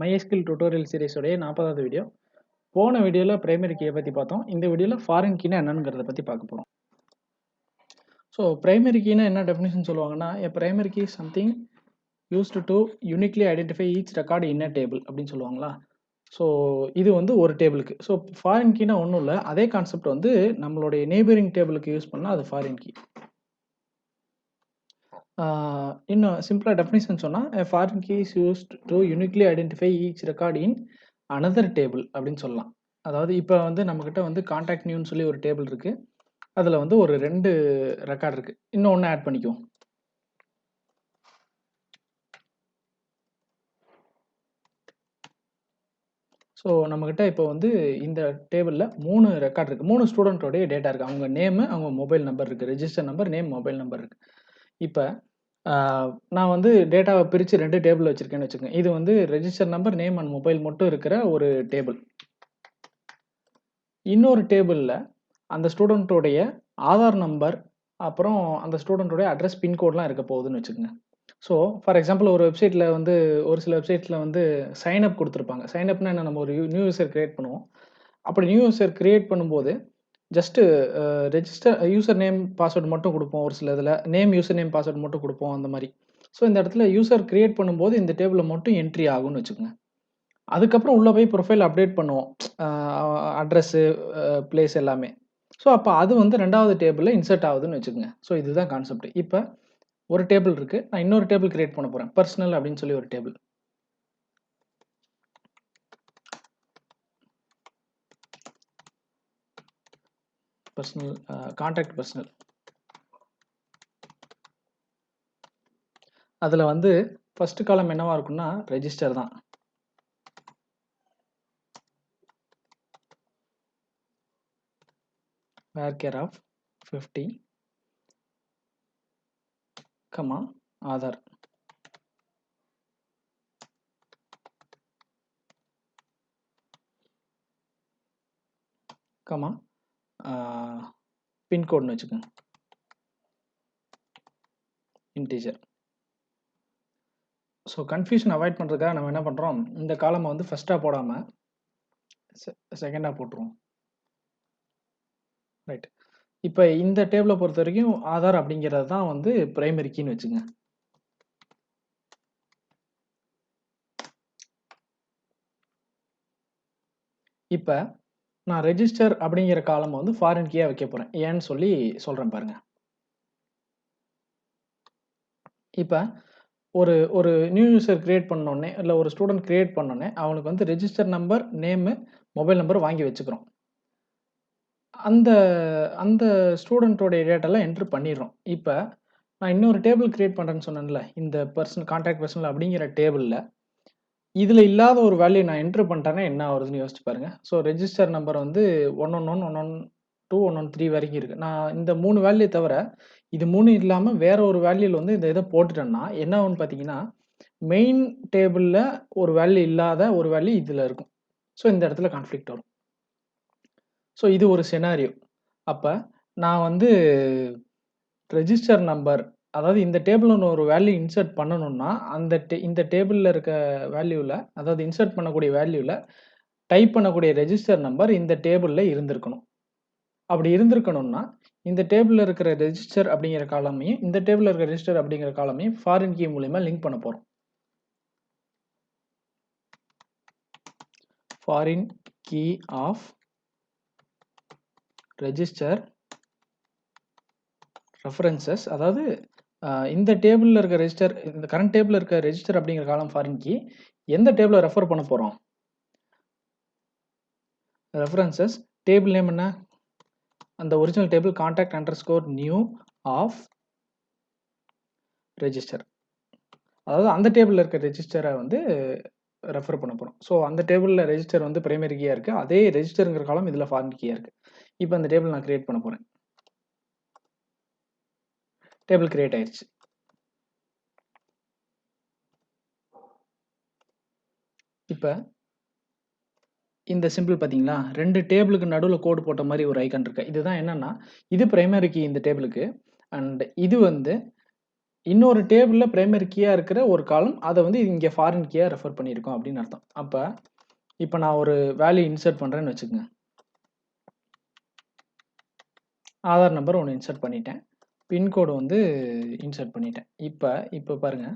MySql tutorial series உடைய 40வது video. போன வீடியோல பிரைமரி கீயை பத்தி பார்த்தோம். இந்த வீடியோல ஃபாரின் கீனா என்னங்கிறத பத்தி பார்க்க போறோம். ஸோ பிரைமரி கீனா என்ன டெஃபினிஷன் சொல்லுவாங்கன்னா, a primary key is something used to uniquely identify each record in a table அப்படின்னு சொல்லுவாங்களா. ஸோ இது வந்து ஒரு டேபிளுக்கு. ஸோ ஃபாரின் கீனா ஒன்றும் இல்லை, அதே கான்செப்ட் வந்து நம்மளுடைய நெய்பரிங் டேபிளுக்கு யூஸ் பண்ணால் அது ஃபாரின் கீ. இன்னும் சிம்பிளாக டெஃபினிஷன் சொன்னால், a foreign key is used to uniquely identify each record in another table அப்படின்னு சொல்லலாம். அதாவது இப்போ வந்து நம்மக்கிட்ட வந்து கான்டாக்ட் நியூன்னு சொல்லி ஒரு டேபிள் இருக்கு. அதில் வந்து ஒரு 2 ரெக்கார்ட் இருக்கு. இன்னும் ஒன்று ஆட் பண்ணிக்குவோம். ஸோ நம்மக்கிட்ட இப்போ வந்து இந்த டேபிளில் 3 ரெக்கார்ட் இருக்குது. 3 ஸ்டூடெண்ட்டோடைய டேட்டா இருக்குது. அவங்க நேமு, அவங்க மொபைல் நம்பர் இருக்குது. Register number, name, mobile number இருக்குது. இப்போ நான் வந்து டேட்டாவை பிரித்து 2 டேபிள் வச்சுருக்கேன்னு வச்சுக்கோங்க. இது வந்து register number, name and mobile மட்டும் இருக்கிற ஒரு டேபிள். இன்னொரு டேபிளில் அந்த ஸ்டூடெண்ட்டோடைய ஆதார் நம்பர், அப்புறம் அந்த ஸ்டூடெண்ட்டோடைய அட்ரஸ், பின்கோட்லாம் இருக்க போகுதுன்னு வச்சுக்கோங்க. ஸோ ஃபார் எக்ஸாம்பிள் ஒரு வெப்சைட்டில் வந்து ஒரு சில வெப்சைட்டில் வந்து சைன்அப் கொடுத்துருப்பாங்க. சைன்அப்னா என்ன, நம்ம ஒரு நியூ யூசர் கிரியேட் பண்ணுவோம். அப்படி நியூ யூசர் கிரியேட் பண்ணும்போது just register user name password மட்டும் கொடுப்போம். ஒரு சில இதில் நேம், யூசர் நேம், பாஸ்வேர்டு மட்டும் கொடுப்போம் அந்த மாதிரி. ஸோ இந்த இடத்துல யூசர் கிரியேட் பண்ணும்போது இந்த டேபிளில் மட்டும் என்ட்ரி ஆகும்னு வச்சுக்கோங்க. அதுக்கப்புறம் உள்ளே போய் ப்ரொஃபைல் அப்டேட் பண்ணுவோம், அட்ரஸ்ஸு, பிளேஸ் எல்லாமே. ஸோ அப்போ அது வந்து 2வது டேபிளில் இன்சர்ட் ஆகுதுன்னு வச்சுக்கோங்க. ஸோ இதுதான் கான்செப்ட். இப்போ ஒரு டேபிள் இருக்குது, நான் இன்னொரு டேபிள் கிரியேட் பண்ண போகிறேன். பர்சனல் அப்படின்னு சொல்லி ஒரு டேபிள். Personal, contact personal. அதில் வந்து ஃபஸ்ட்டு காலம் என்னவா இருக்குன்னா ரெஜிஸ்டர் தான். வேர்கேர் ஆஃப் 50, கமா ஆதார், கமா பின்கோட்னு வச்சுக்கோங்க, இன்டீஜர். ஸோ கன்ஃபியூஷன் அவாய்ட் பண்ணுறதுக்காக நம்ம என்ன பண்ணுறோம், இந்த காலமை வந்து ஃபஸ்ட்டாக போடாமல் செகண்டாக போட்டுருவோம். ரைட். இப்போ இந்த டேபிளை பொறுத்த வரைக்கும் ஆதார் அப்படிங்கிறது தான் வந்து பிரைமரி கீன்னு வச்சுங்க. இப்போ நான் ரெஜிஸ்டர் அப்படிங்கிற காலம் வந்து ஃபாரின் கீயாக வைக்க போகிறேன். ஏன்னு சொல்லி சொல்கிறேன் பாருங்கள். இப்போ ஒரு நியூ யூசர் கிரியேட் பண்ணோடனே, இல்லை ஒரு ஸ்டூடெண்ட் கிரியேட் பண்ணோடனே அவனுக்கு வந்து register number, name, mobile number வாங்கி வச்சுக்கிறோம். அந்த அந்த ஸ்டூடெண்ட்டோடைய டேட்டாலாம் என்ட்ரு பண்ணிடுறோம். இப்போ நான் இன்னொரு டேபிள் கிரியேட் பண்ணுறேன்னு சொன்னேன்ல, இந்த பர்சன் கான்டாக்ட் பர்சனல் அப்படிங்கிற டேபிளில் இதில் இல்லாத ஒரு வேல்யூ நான் என்ட்ரு பண்ணிட்டேன்னா என்ன ஆகுதுன்னு யோசிச்சு பாருங்கள். ஸோ ரெஜிஸ்டர் நம்பர் வந்து 111, 112, 113 வரைக்கும் இருக்குது. நான் இந்த 3 வேல்யூ தவிர இது 3 இல்லாமல் வேற ஒரு வேல்யூவில் வந்து இந்த இதை போட்டுட்டேன்னா என்ன ஆகுன்னு பார்த்தீங்கன்னா, மெயின் டேபிளில் ஒரு வேல்யூ இல்லாத ஒரு வேல்யூ இதில் இருக்கும். ஸோ இந்த இடத்துல கான்ஃப்ளிக்ட் வரும். ஸோ இது ஒரு செனாரியோ. அப்போ நான் வந்து ரெஜிஸ்டர் நம்பர், அதாவது இந்த டேபிளில் ஒரு வேல்யூ இன்சர்ட் பண்ணணும்னா இந்த டேபிளில் இருக்க வேல்யூவில், அதாவது இன்சர்ட் பண்ணக்கூடிய வேல்யூவில் டைப் பண்ணக்கூடிய ரெஜிஸ்டர் நம்பர் இந்த டேபிளில் இருந்திருக்கணும். அப்படி இருந்திருக்கணும்னா இந்த டேபிளில் இருக்கிற ரெஜிஸ்டர் அப்படிங்கிற காலமையும் இந்த டேபிளில் இருக்கிற ரெஜிஸ்டர் அப்படிங்கிற காலமையும் ஃபாரின் கீ மூலமா லிங்க் பண்ண போகிறோம். Foreign key of register references, அதாவது இந்த டேபிளில் இருக்க ரெஜிஸ்டர், இந்த கரண்ட் டேபிளில் இருக்க ரெஜிஸ்டர் அப்படிங்கிற காலம் ஃபாரின் கீ எந்த டேபிளை ரெஃபர் பண்ண போகிறோம், ரெஃபரன்சஸ். டேபிள் நேம் என்ன, அந்த original table contact underscore new of register, அதாவது அந்த டேபிளில் இருக்க ரெஜிஸ்டரை வந்து ரெஃபர் பண்ண போகிறோம். ஸோ அந்த டேபிளில் ரெஜிஸ்டர் வந்து பிரைமரி கீயாக இருக்குது, அதே ரெஜிஸ்டருங்கிற காலம் இதில் ஃபாரின் கீயாக இருக்குது. இப்போ அந்த டேபிள் நான் கிரியேட் பண்ண போகிறேன். டேபிள் கிரியேட் ஆயிடுச்சு. இப்போ இந்த சிம்பிள் பார்த்தீங்களா, 2 டேபிளுக்கு நடுவில் கோடு போட்ட மாதிரி ஒரு ஐக்கான் இருக்கு. இதுதான் என்னன்னா, இது பிரைமரி கீ இந்த டேபிளுக்கு, அண்ட் இது வந்து இன்னொரு டேபிள்ல பிரைமரி கீயா இருக்கிற ஒரு காலம் அத வந்து இங்க ஃபாரின் கீயா ரெஃபர் பண்ணியிருக்கோம் அப்படின்னு அர்த்தம். அப்ப இப்ப நான் ஒரு வேல்யூ இன்சர்ட் பண்றேன்னு வச்சுக்கங்க. ஆதார் நம்பர் ஒண்ணு இன்சர்ட் பண்ணிட்டேன். பின்கோடு வந்து இன்சர்ட் பண்ணிட்டேன். இப்ப பாருங்க.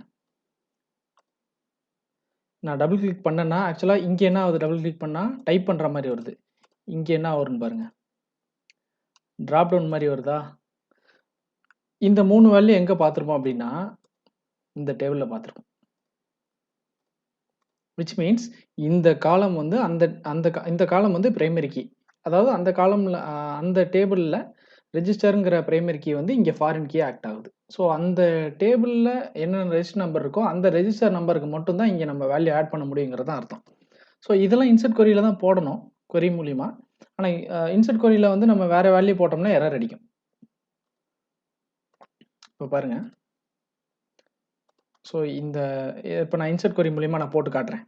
நான் டபுள் கிளிக் பண்ணேன்னா, ஆக்சுவலா இங்க என்ன ஆகுது டபுள் கிளிக் பண்ணா டைப் பண்ற மாரி வருது. இங்க என்ன வரும்னு பாருங்க. டிராப் டவுன் மாரி வருதா? இந்த 3 வேல்யூ எங்க பார்த்திருப்போம் அப்படின்னா, இந்த டேபிள்ல பார்த்திருப்போம். which means இந்த காலம் வந்து இந்த காலம் வந்து பிரைமரி கீ. அதாவது அந்த காலம்ல அந்த டேபிள்ல ரெஜிஸ்டர்ங்கிற பிரைமரி கீ வந்து இங்க ஃபாரின் கீயா ஆக்ட் ஆகுது. ஸோ அந்த டேபிள்ல என்னென்ன ரெஜிஸ்டர் நம்பர் இருக்கோ, அந்த ரெஜிஸ்டர் நம்பருக்கு மட்டும் தான் இங்க நம்ம வேல்யூ ஆட் பண்ண முடியுங்கிறது தான் அர்த்தம். ஸோ இதெல்லாம் இன்சர்ட் கொரியில தான் போடணும், கொரி மூலியமா. ஆனா இன்சர்ட் கொரியில வந்து நம்ம வேற வேல்யூ போட்டோம்னா எரர் அடிக்கும். இப்ப பாருங்க. ஸோ இப்ப நான் இன்சர்ட் கொரி மூலியமா நான் போட்டு காட்டுறேன்.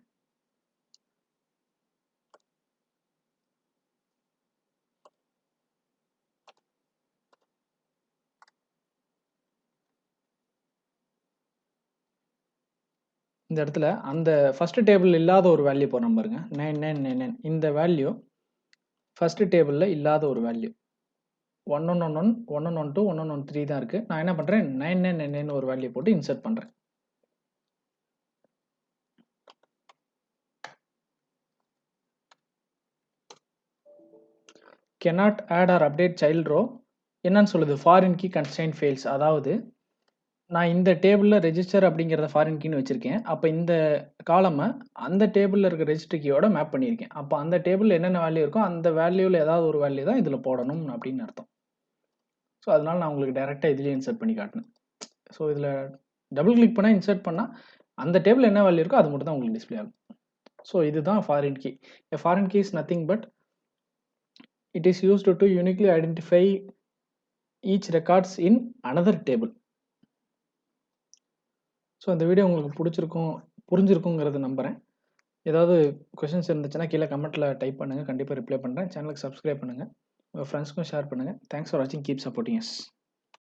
இந்த இடத்துல அந்த ஃபர்ஸ்ட் டேபிள் இல்லாத ஒரு வேல்யூ போடுறோம் பாருங்க. 9999 இந்த வேல்யூ ஃபர்ஸ்ட் டேபிள்ல இல்லாத ஒரு வேல்யூ. 1111, 1112, 1113 தான் இருக்கு. நான் என்ன பண்றேன் 9999 ஒரு வேல்யூ போட்டு இன்சர்ட் பண்றேன். cannot add or update child row என்னன்னு சொல்லுது? Foreign key constraint fails. அதாவது நான் இந்த டேபிள்ல ரெஜிஸ்டர் அப்படிங்கிறத ஃபாரின் கீன்னு வச்சிருக்கேன். அப்ப இந்த காலம அந்த டேபிள்ல இருக்க ரெஜிஸ்டர் கீயோட மேப் பண்ணியிருக்கேன். அப்ப அந்த டேபிள்ல என்னென்ன வேல்யூ இருக்கோ அந்த வேல்யூல ஏதாவது ஒரு வேல்யூ தான் இதுல போடணும் அப்படின்னு அர்த்தம். ஸோ அதனால நான் உங்களுக்கு டைரக்டா இதுலயே இன்சர்ட் பண்ணி காட்டினேன். ஸோ இதுல டபுள் கிளிக் பண்ணா இன்சர்ட் பண்ணா அந்த டேபிள் என்ன வேல்யூ இருக்கோ அது மட்டும் தான் உங்களுக்கு டிஸ்ப்ளே ஆகும். ஸோ இதுதான் foreign key. A foreign key is nothing but it is used to uniquely identify each records in another table. So இந்த வீடியோ உங்களுக்கு புரிஞ்சிருக்குங்கிறது நம்புறேன். ஏதாவது கொஸ்டின்ஸ் இருந்துச்சுன்னா கீழே கமெண்ட்ல டைப் பண்ணுங்க. கண்டிப்பா ரிப்ளை பண்றேன். சேனலுக்கு சப்ஸ்கிரைப் பண்ணுங்க. உங்க ஃப்ரெண்ட்ஸ்க்கும் ஷேர் பண்ணுங்க. தேங்க்ஸ் ஃபார் வாட்சிங். Keep supporting us.